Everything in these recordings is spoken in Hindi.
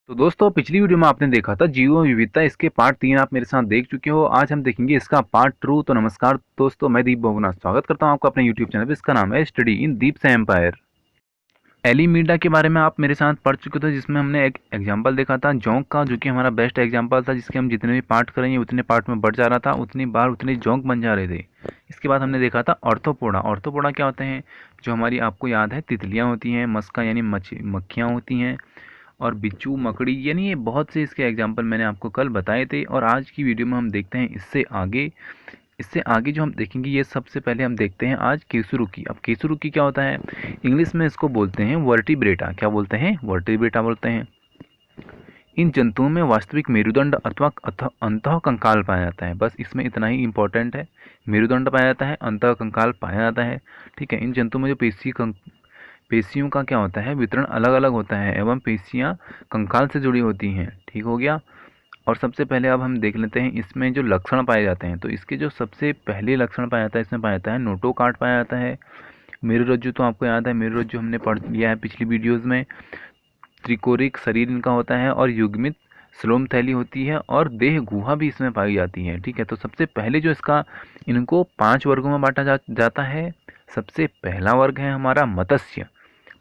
तो दोस्तों पिछली वीडियो में आपने देखा था जीव विविधता, इसके पार्ट 3 आप मेरे साथ देख चुके हो। आज हम देखेंगे इसका पार्ट 2। तो नमस्कार दोस्तों, मैं दीप बहुगुणा स्वागत करता हूं आपका अपने यूट्यूब चैनल पे। इसका नाम है स्टडी इन दीप से एम्पायर। एलिमीडा के बारे में आप मेरे साथ पढ़ चुके थे, जिसमें हमने एक एग्जाम्पल देखा था जोंक का, जो कि हमारा बेस्ट एग्जाम्पल था, जिसके हम जितने भी पार्ट करेंगे उतने पार्ट में बढ़ जा रहा था, उतनी बार उतने जोंक बन जा रहे थे। इसके बाद हमने देखा था ऑर्थोपोडा। ऑर्थोपोडा क्या होते हैं? जो हमारी आपको याद है तितलियाँ होती हैं, मस्का यानी मक्खियाँ होती हैं, और बिच्छू, मकड़ी, यानी ये बहुत से इसके एग्जाम्पल मैंने आपको कल बताए थे। और आज की वीडियो में हम देखते हैं इससे आगे जो हम देखेंगे, ये सबसे पहले हम देखते हैं आज केसुरुकी। अब केसुरुकी क्या होता है? इंग्लिश में इसको बोलते हैं वर्टिब्रेटा। क्या बोलते हैं? वर्टिब्रेटा बोलते हैं। इन जंतुओं में वास्तविक मेरुदंड अथवा अंतः कंकाल पाया जाता है। बस इसमें इतना ही इंपॉर्टेंट है, मेरुदंड पाया जाता है, अंतः कंकाल पाया जाता है। ठीक है। इन जंतुओं में जो पेशियों का क्या होता है, वितरण अलग अलग होता है, एवं पेशियां कंकाल से जुड़ी होती हैं। ठीक हो गया। और सबसे पहले अब हम देख लेते हैं इसमें जो लक्षण पाए जाते हैं। तो इसके जो सबसे पहले लक्षण पाया जाता है, इसमें पाया जाता है नोटोकार्ड पाया जाता है। मेरुरज्जु तो आपको याद है, मेरुरज्जु हमने पढ़ लिया है पिछली वीडियोज़ में। त्रिकोरिक शरीर इनका होता है, और युग्मित स्लोम थैली होती है, और देह गुहा भी इसमें पाई जाती है। ठीक है। तो सबसे पहले जो इसका, इनको 5 वर्गों में बांटा जाता है। सबसे पहला वर्ग है हमारा मत्स्य।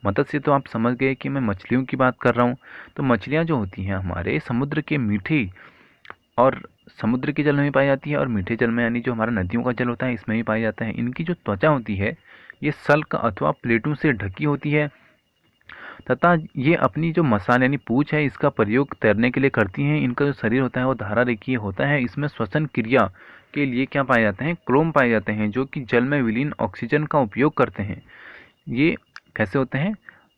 मत्स्य तो आप समझ गए कि मैं मछलियों की बात कर रहा हूँ। तो मछलियाँ जो होती हैं हमारे समुद्र के मीठे और समुद्र के जल में भी पाई जाती है, और मीठे जल में यानी जो हमारा नदियों का जल होता है इसमें भी पाई जाता है। इनकी जो त्वचा होती है ये सल्क अथवा प्लेटों से ढकी होती है, तथा ये अपनी जो मसाल यानी पूंछ है इसका प्रयोग तैरने के लिए करती हैं। इनका जो शरीर होता है वो धारा रेखीय होता है। इसमें श्वसन क्रिया के लिए क्या पाए जाते हैं? क्रोम पाए जाते हैं, जो कि जल में विलीन ऑक्सीजन का उपयोग करते हैं। ये कैसे होते हैं?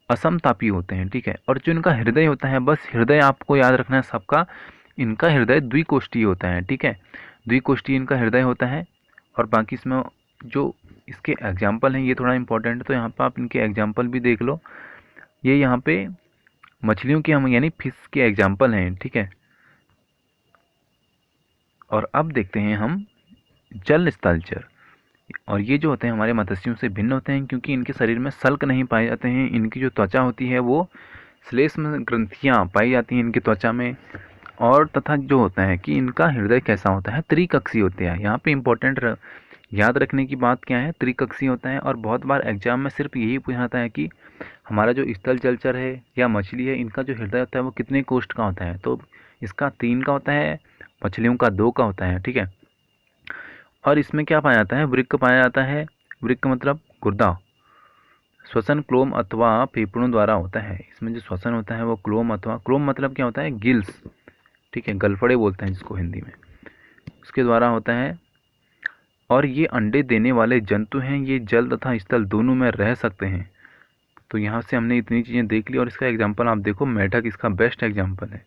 असमतापी होते हैं। ठीक है। और जो इनका हृदय होता है, बस हृदय आपको याद रखना है सबका, इनका हृदय द्विकोष्ठीय होता है। ठीक है। द्विकोष्ठीय इनका हृदय होता है। और बाकी इसमें जो इसके एग्जाम्पल हैं ये थोड़ा इंपॉर्टेंट है, तो यहाँ पर आप इनके एग्जाम्पल भी देख लो। ये यहाँ पे मछलियों के हम यानी फिश के एग्जाम्पल हैं। ठीक है। और अब देखते हैं हम जल स्थलचर। और ये जो होते हैं हमारे मत्स्यों से भिन्न होते हैं, क्योंकि इनके शरीर में सल्क नहीं पाए जाते हैं। इनकी जो त्वचा होती है वो श्लेष्म ग्रंथियाँ पाई जाती हैं इनकी त्वचा में। और तथा जो होता है कि इनका हृदय कैसा होता है? त्रिकक्षी होते हैं। यहाँ पे इंपॉर्टेंट याद रखने की बात क्या है? त्रिकक्षी होता है। और बहुत बार एग्जाम में सिर्फ यही पूछाता है कि हमारा जो स्थल जलचर है या मछली है, इनका जो हृदय होता है वो कितने कोष्ठ का होता है? तो इसका 3 का होता है, मछलियों का 2 का होता है। ठीक है। और इसमें क्या पाया जाता है? वृक्क पाया जाता है। वृक्क मतलब गुर्दा। श्वसन क्लोम अथवा फेफड़ों द्वारा होता है। इसमें जो श्वसन होता है वो क्लोम अथवा, क्लोम मतलब क्या होता है? गिल्स। ठीक है। गलफड़े बोलते हैं जिसको हिंदी में, उसके द्वारा होता है। और ये अंडे देने वाले जंतु हैं। ये जल तथा स्थल दोनों में रह सकते हैं। तो यहाँ से हमने इतनी चीज़ें देख ली। और इसका एग्जाम्पल आप देखो, मेढक इसका बेस्ट एग्जाम्पल है।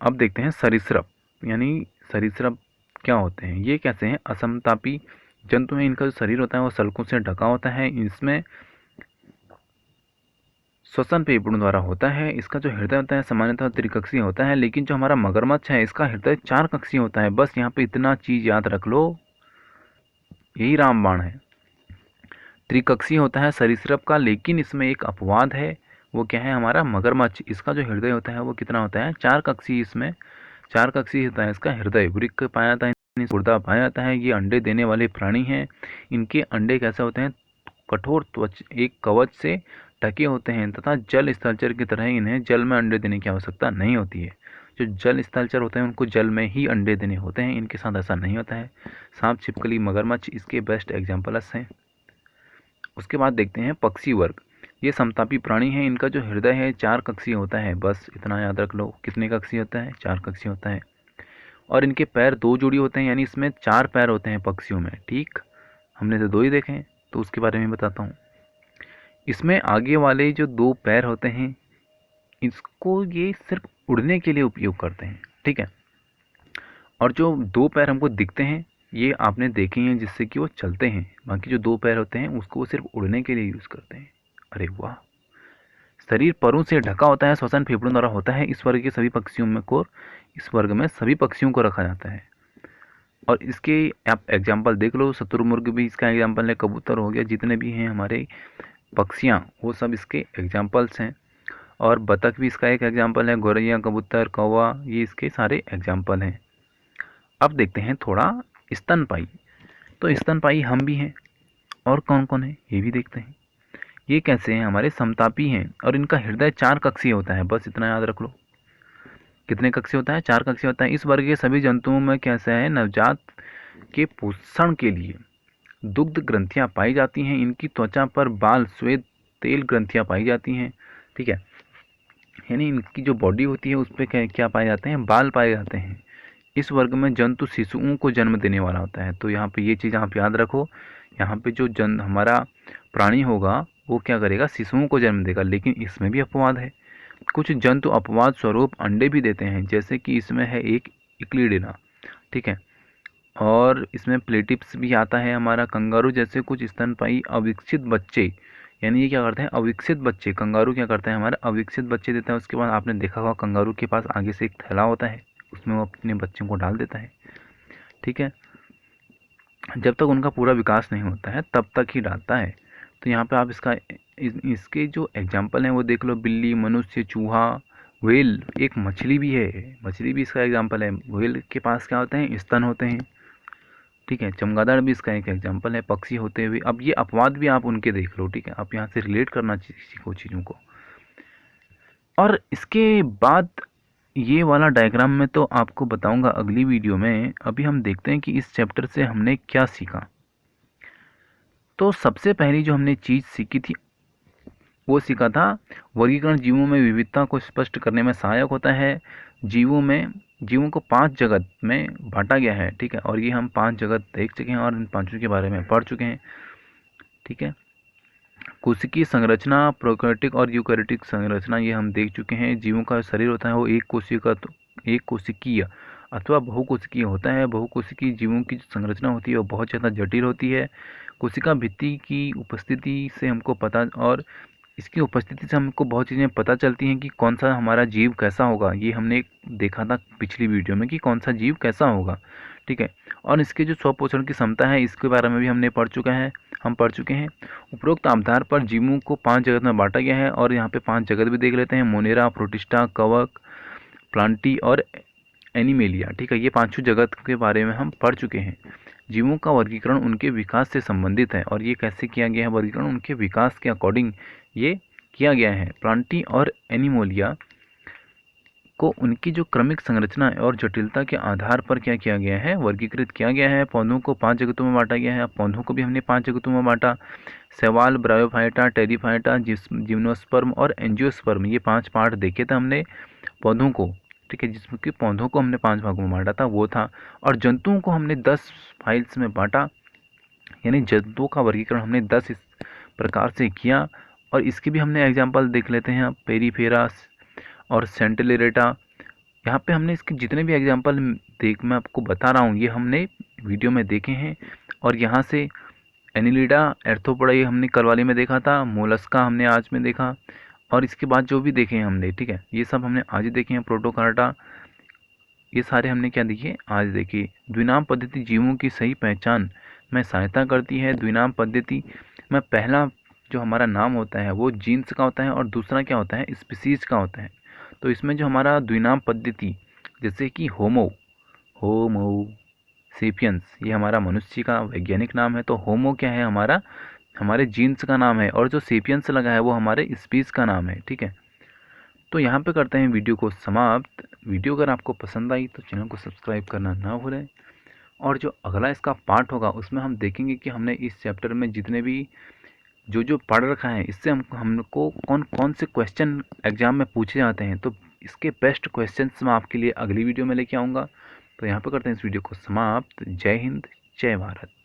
अब देखते हैं सरीसृप। यानी सरीसृप क्या होते हैं? ये कैसे हैं? असमतापी जंतु हैं। इनका जो शरीर होता है वो सल्कों से ढका होता है। इसमें श्वसन फेफड़ों द्वारा होता है। इसका जो हृदय होता है सामान्यतः त्रिकक्षीय होता है, लेकिन जो हमारा मगरमच्छ है इसका हृदय 4 कक्षीय होता है। बस यहाँ पे इतना चीज़ याद रख लो, यही रामबाण है। त्रिकक्षीय होता है सरीसृप का, लेकिन इसमें एक अपवाद है। वो क्या है? हमारा मगरमच्छ। इसका जो हृदय होता है वो कितना होता है? 4 कक्षीय। इसमें 4 कक्षीय होता है इसका हृदय। वृक्क पाया जाता है, गुर्दा पाया जाता है। ये अंडे देने वाले प्राणी हैं। इनके अंडे कैसे होते हैं? कठोर त्वच एक कवच से ढके होते हैं, तथा जल स्थलचर की तरह इन्हें जल में अंडे देने की आवश्यकता नहीं होती है। जो जल स्थलचर होते हैं उनको जल में ही अंडे देने होते हैं, इनके साथ ऐसा नहीं होता है। सांप, छिपकली, मगरमच्छ इसके बेस्ट एग्जाम्पल्स हैं। उसके बाद देखते हैं पक्षी वर्ग। ये समतापी प्राणी हैं। इनका जो हृदय है 4 कक्षीय होता है। बस इतना याद रख लो। कितने कक्षीय होता है? 4 कक्षीय होता है। और इनके पैर 2 जोड़ी होते हैं, यानी इसमें 4 पैर होते हैं पक्षियों में। ठीक। हमने तो 2 ही देखे हैं, तो उसके बारे में बताता हूँ। इसमें आगे वाले जो 2 पैर होते हैं इसको ये सिर्फ उड़ने के लिए उपयोग करते हैं। ठीक है। और जो 2 पैर हमको दिखते हैं ये आपने देखे हैं जिससे कि वो चलते हैं। बाकी जो 2 पैर होते हैं उसको वो सिर्फ उड़ने के लिए यूज़ करते हैं। अरे वाह। शरीर परों से ढका होता है, श्वसन फेफड़ों द्वारा होता है। इस वर्ग के सभी पक्षियों में को इस वर्ग में सभी पक्षियों को रखा जाता है। और इसके आप एग्जाम्पल देख लो, शुतुरमुर्ग भी इसका एग्जाम्पल है, कबूतर हो गया, जितने भी हैं हमारे पक्षियाँ वो सब इसके एग्जाम्पल्स हैं। और बतख भी इसका एक एग्जाम्पल है, गौरैया, कबूतर, कौवा, ये इसके सारे एग्जाम्पल हैं। अब देखते हैं थोड़ा स्तनपायी। तो स्तनपायी हम भी हैं, और कौन कौन है ये भी देखते हैं। ये कैसे हैं, हमारे समतापी हैं, और इनका हृदय 4 कक्षीय होता है, बस इतना याद रख लो। कितने कक्षीय होता है? 4 कक्षीय होता है। इस वर्ग के सभी जंतुओं में कैसा है, नवजात के पोषण के लिए दुग्ध ग्रंथियां पाई जाती हैं। इनकी त्वचा पर बाल, श्वेत, तेल ग्रंथियां पाई जाती हैं। ठीक है, यानी इनकी जो बॉडी होती है उस पर क्या पाए जाते हैं, बाल पाए जाते हैं। इस वर्ग में जंतु शिशुओं को जन्म देने वाला होता है। तो यहाँ पे ये चीज़ आप याद रखो, यहाँ पे जो हमारा प्राणी होगा वो क्या करेगा, शिशुओं को जन्म देगा। लेकिन इसमें भी अपवाद है, कुछ जंतु अपवाद स्वरूप अंडे भी देते हैं, जैसे कि इसमें है एक इक्लिडेना। ठीक है, और इसमें प्लेटिप्स भी आता है हमारा। कंगारू जैसे कुछ स्तनपायी अविकसित बच्चे, यानी ये क्या करते हैं, अविकसित बच्चे, कंगारू क्या करते हैं, हमारे अविकसित बच्चे देता है। उसके बाद आपने देखा होगा कंगारू के पास आगे से एक थैला होता है, उसमें वो अपने बच्चों को डाल देता है। ठीक है, जब तक उनका पूरा विकास नहीं होता है तब तक ही डालता है। तो यहाँ पे आप इसके जो एग्जाम्पल हैं वो देख लो, बिल्ली, मनुष्य, चूहा, व्हेल, एक मछली भी है, मछली भी इसका एग्जाम्पल है। व्हेल के पास क्या होते हैं, स्तन होते हैं। ठीक है, चमगादड़ भी इसका एक एग्जाम्पल है, पक्षी होते हुए। अब ये अपवाद भी आप उनके देख लो। ठीक है, आप यहाँ से रिलेट करना सीखो चीज़ों को। और इसके बाद ये वाला डायग्राम में तो आपको बताऊंगा अगली वीडियो में। अभी हम देखते हैं कि इस चैप्टर से हमने क्या सीखा। तो सबसे पहली जो हमने चीज़ सीखी थी वो सीखा था, वर्गीकरण जीवों में विविधता को स्पष्ट करने में सहायक होता है। जीवों को 5 जगत में बांटा गया है। ठीक है, और ये हम 5 जगत देख चुके हैं और इन पांचों के बारे में पढ़ चुके हैं। ठीक है, कोशिकीय संरचना, प्रोकैरियोटिक और यूकैरियोटिक संरचना ये हम देख चुके हैं। जीवों का शरीर होता है वो एक कोशिकीय अथवा बहुकोशिकीय होता है। बहुकोशिकीय जीवों की जो संरचना होती है वो बहुत ज़्यादा जटिल होती है। कोशिका भित्ति की उपस्थिति से हमको पता, और इसकी उपस्थिति से हमको बहुत चीज़ें पता चलती हैं कि कौन सा हमारा जीव कैसा होगा। ये हमने देखा था पिछली वीडियो में कि कौन सा जीव कैसा होगा। ठीक है, और इसके जो स्वपोषण की क्षमता है इसके बारे में भी हम पढ़ चुके हैं। उपरोक्त आधार पर जीवों को 5 जगत में बांटा गया है, और यहाँ पे 5 जगत भी देख लेते हैं, मोनेरा, प्रोटिस्टा, कवक, प्लांटी और एनिमेलिया। ठीक है, ये 5 जगत के बारे में हम पढ़ चुके हैं। जीवों का वर्गीकरण उनके विकास से संबंधित है, और ये कैसे किया गया है, वर्गीकरण उनके विकास के अकॉर्डिंग ये किया गया है। प्लांटी और एनिमोलिया को उनकी जो क्रमिक संरचना और जटिलता के आधार पर क्या किया गया है, वर्गीकृत किया गया है। पौधों को 5 जगतों में बांटा गया है। अब पौधों को भी हमने 5 जगतों में बांटा, शैवाल, ब्रायोफाइटा, टेरिफाइटा, जिम्नोस्पर्म और एंजियोस्पर्म, ये 5 पार्ट देखे थे हमने पौधों को। ठीक है, जिसमें कि पौधों को हमने 5 भागों में बांटा था वो था। और जंतुओं को हमने 10 फाइल्स में बांटा, यानी जंतुओं का वर्गीकरण हमने 10 इस प्रकार से किया। और इसके भी हमने एग्जाम्पल देख लेते हैं, पेरीफेरा और सेंटिलेरेटा। यहाँ पे हमने इसके जितने भी एग्जाम्पल मैं आपको बता रहा हूँ ये हमने वीडियो में देखे हैं। और यहाँ से एनिलिडा, एर्थोपोडा ये हमने कल वाले में देखा था, मोलस्का हमने आज में देखा, और इसके बाद जो भी देखे हैं हमने, ठीक है, ये सब हमने आज ही देखे हैं। प्रोटोकार्टा, ये सारे हमने क्या देखे, आज देखे। द्विनाम पद्धति जीवों की सही पहचान में सहायता करती है। द्विनाम पद्धति में पहला जो हमारा नाम होता है वो जीन्स का होता है, और दूसरा क्या होता है, स्पीसीज का होता है। तो इसमें जो हमारा द्विनाम पद्धति, जैसे कि होमो सेपियंस, ये हमारा मनुष्य का वैज्ञानिक नाम है। तो होमो क्या है, हमारे जीन्स का नाम है, और जो सेपियंस लगा है वो हमारे स्पीस का नाम है। ठीक है, तो यहाँ पे करते हैं वीडियो को समाप्त। वीडियो अगर आपको पसंद आई तो चैनल को सब्सक्राइब करना ना भूलें। और जो अगला इसका पार्ट होगा उसमें हम देखेंगे कि हमने इस चैप्टर में जितने भी जो पढ़ रखा है इससे हमको कौन कौन से क्वेश्चन एग्जाम में पूछे जाते हैं। तो इसके बेस्ट क्वेश्चंस मैं आपके लिए अगली वीडियो में लेके आऊँगा। तो यहाँ पर करते हैं इस वीडियो को समाप्त। जय हिंद, जय भारत।